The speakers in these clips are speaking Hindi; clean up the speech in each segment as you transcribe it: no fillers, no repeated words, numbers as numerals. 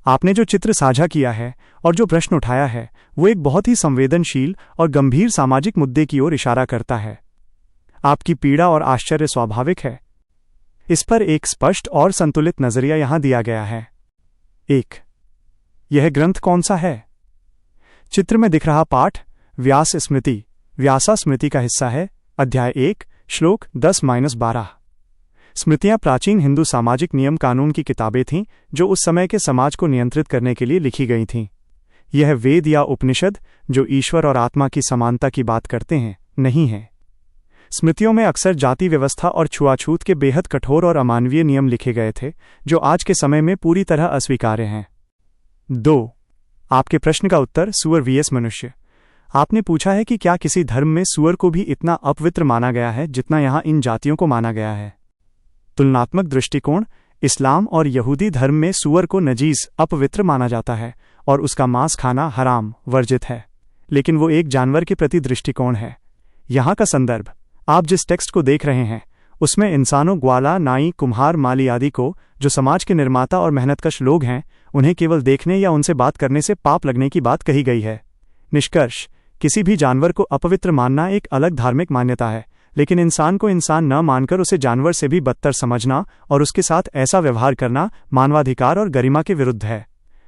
आपने जो चित्र साझा किया है और जो प्रश्न उठाया है वो एक बहुत ही संवेदनशील और गंभीर सामाजिक मुद्दे की ओर इशारा करता है। आपकी पीड़ा और आश्चर्य स्वाभाविक है। इस पर एक स्पष्ट और संतुलित नजरिया यहां दिया गया है। 1. यह ग्रंथ कौन सा है? चित्र में दिख रहा पाठ व्यास स्मृति, व्यासा स्मृति का हिस्सा है। अध्याय 1, श्लोक 10-12। स्मृतियां प्राचीन हिंदू सामाजिक नियम कानून की किताबें थीं जो उस समय के समाज को नियंत्रित करने के लिए लिखी गई थीं। यह वेद या उपनिषद जो ईश्वर और आत्मा की समानता की बात करते हैं नहीं है। स्मृतियों में अक्सर जाति व्यवस्था और छुआछूत के बेहद कठोर और अमानवीय नियम लिखे गए थे जो आज के समय में पूरी तरह अस्वीकार्य हैं। 2. आपके प्रश्न का उत्तर सूअर vs मनुष्य। आपने पूछा है कि क्या किसी धर्म में सूअर को भी इतना अपवित्र माना गया है जितना यहाँ इन जातियों को माना गया है। तुलनात्मक दृष्टिकोण, इस्लाम और यहूदी धर्म में सूअर को नजीस, अपवित्र माना जाता है और उसका मांस खाना हराम, वर्जित है। लेकिन वो एक जानवर के प्रति दृष्टिकोण है। यहाँ का संदर्भ, आप जिस टेक्स्ट को देख रहे हैं उसमें इंसानों, ग्वाला, नाई, कुम्हार, माली आदि को, जो समाज के निर्माता और मेहनतकश लोग हैं, उन्हें केवल देखने या उनसे बात करने से पाप लगने की बात कही गई है। निष्कर्ष, किसी भी जानवर को अपवित्र मानना एक अलग धार्मिक मान्यता है, लेकिन इंसान को इंसान न मानकर उसे जानवर से भी बदतर समझना और उसके साथ ऐसा व्यवहार करना मानवाधिकार और गरिमा के विरुद्ध है।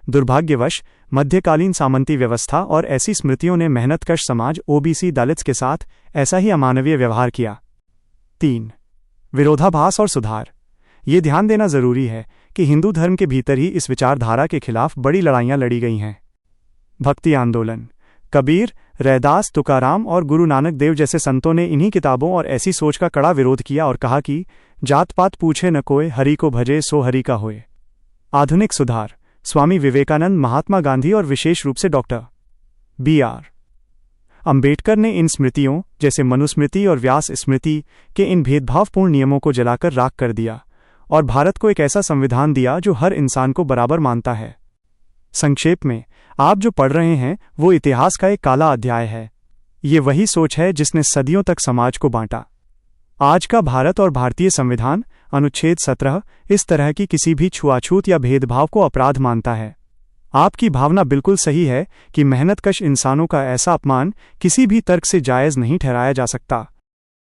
दुर्भाग्यवश मध्यकालीन सामंती व्यवस्था और ऐसी स्मृतियों ने मेहनतकश समाज, ओबीसी, दलित्स के साथ ऐसा ही अमानवीय व्यवहार किया। 3. विरोधाभास और सुधार। ये ध्यान देना जरूरी है कि हिंदू धर्म के भीतर ही इस विचारधारा के खिलाफ बड़ी लड़ाइयां लड़ी गई हैं। भक्ति आंदोलन, कबीर, रैदास, तुकाराम और गुरु नानक देव जैसे संतों ने इन्हीं किताबों और ऐसी सोच का कड़ा विरोध किया और कहा कि जात पात पूछे न कोय, हरि को भजे सो हरि का होए। आधुनिक सुधार, स्वामी विवेकानंद, महात्मा गांधी और विशेष रूप से डॉक्टर B.R. अंबेडकर ने इन स्मृतियों जैसे मनुस्मृति और व्यास स्मृति के इन भेदभावपूर्ण नियमों को जलाकर राख कर दिया और भारत को एक ऐसा संविधान दिया जो हर इंसान को बराबर मानता है। संक्षेप में, आप जो पढ़ रहे हैं वो इतिहास का एक काला अध्याय है। ये वही सोच है जिसने सदियों तक समाज को बांटा। आज का भारत और भारतीय संविधान अनुच्छेद 17 इस तरह की किसी भी छुआछूत या भेदभाव को अपराध मानता है। आपकी भावना बिल्कुल सही है कि मेहनतकश इंसानों का ऐसा अपमान किसी भी तर्क से जायज़ नहीं ठहराया जा सकता।